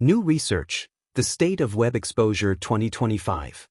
New research, the State of Web Exposure 2025.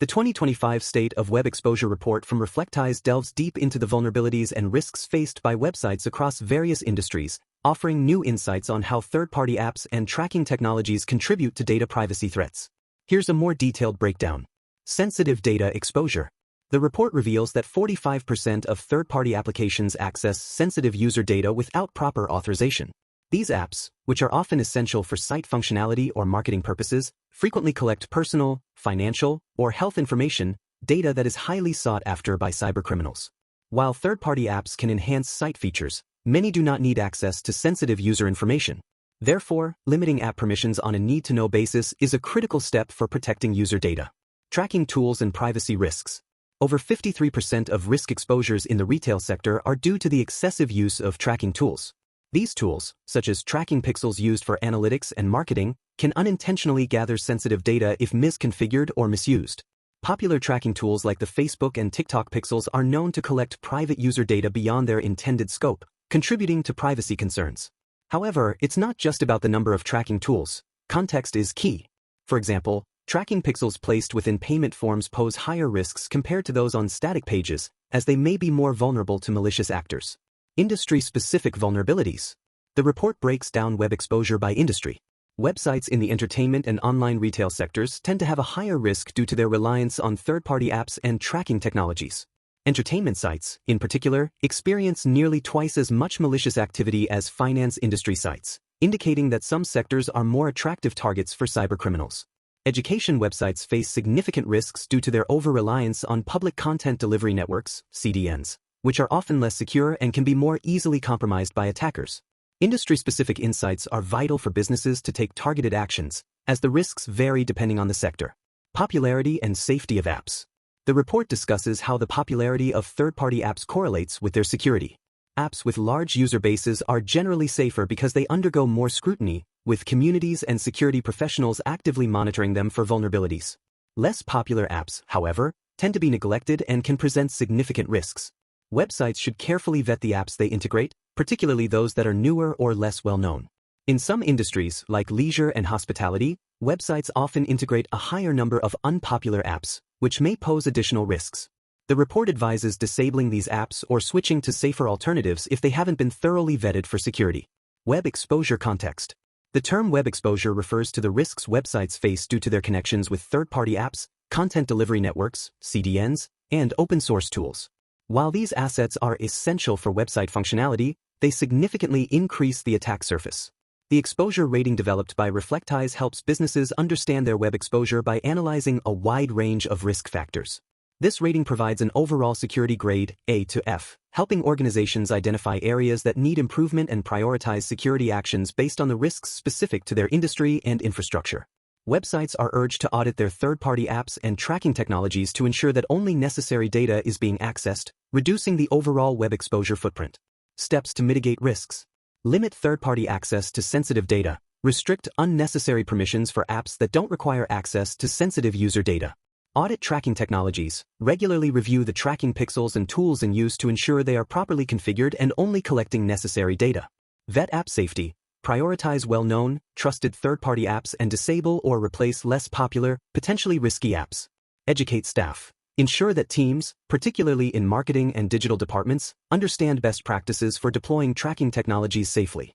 The 2025 State of Web Exposure report from Reflectiz delves deep into the vulnerabilities and risks faced by websites across various industries, offering new insights on how third-party apps and tracking technologies contribute to data privacy threats. Here's a more detailed breakdown. Sensitive data exposure. The report reveals that 45% of third-party applications access sensitive user data without proper authorization. These apps, which are often essential for site functionality or marketing purposes, frequently collect personal, financial, or health information, data that is highly sought after by cybercriminals. While third-party apps can enhance site features, many do not need access to sensitive user information. Therefore, limiting app permissions on a need-to-know basis is a critical step for protecting user data. Tracking tools and privacy risks. Over 53% of risk exposures in the retail sector are due to the excessive use of tracking tools. These tools, such as trackingpixels used for analytics and marketing, can unintentionally gather sensitive data if misconfigured or misused. Popular tracking tools like the Facebook and TikTok pixels are known to collect private user data beyond their intended scope, contributing to privacy concerns. However, it's not just about the number of tracking tools. Context is key. For example, tracking pixels placed within payment forms pose higher risks compared to those on static pages, as they may be more vulnerable to malicious actors. Industry-specific vulnerabilities. The report breaks down web exposure by industry. Websites in the entertainment and online retail sectors tend to have a higher risk due to their reliance on third-party apps and tracking technologies. Entertainment sites, in particular, experience nearly twice as much malicious activity as finance industry sites, indicating that some sectors are more attractive targets for cybercriminals. Education websites face significant risks due to their over-reliance on public content delivery networks, CDNs, which are often less secure and can be more easily compromised by attackers. Industry-specific insights are vital for businesses to take targeted actions, as the risks vary depending on the sector. Popularity and safety of apps. The report discusses how the popularity of third-party apps correlates with their security. Apps with large user bases are generally safer because they undergo more scrutiny, with communities and security professionals actively monitoring them for vulnerabilities. Less popular apps, however, tend to be neglected and can present significant risks. Websites should carefully vet the apps they integrate, particularly those that are newer or less well-known. In some industries, like leisure and hospitality, websites often integrate a higher number of unpopular apps, which may pose additional risks. The report advises disabling these apps or switching to safer alternatives if they haven't been thoroughly vetted for security. Web exposure context. The term web exposure refers to the risks websites face due to their connections with third-party apps, content delivery networks, CDNs, and open-source tools. While these assets are essential for website functionality, they significantly increase the attack surface. The exposure rating developed by Reflectiz helps businesses understand their web exposure by analyzing a wide range of risk factors. This rating provides an overall security grade, A to F, helping organizations identify areas that need improvement and prioritize security actions based on the risks specific to their industry and infrastructure. Websites are urged to audit their third-party apps and tracking technologies to ensure that only necessary data is being accessed, reducing the overall web exposure footprint. Steps to mitigate risks. Limit third-party access to sensitive data. Restrict unnecessary permissions for apps that don't require access to sensitive user data. Audit tracking technologies. Regularly review the tracking pixels and tools in use to ensure they are properly configured and only collecting necessary data. Vet app safety. Prioritize well-known, trusted third-party apps and disable or replace less popular, potentially risky apps. Educate staff. Ensure that teams, particularly in marketing and digital departments, understand best practices for deploying tracking technologies safely.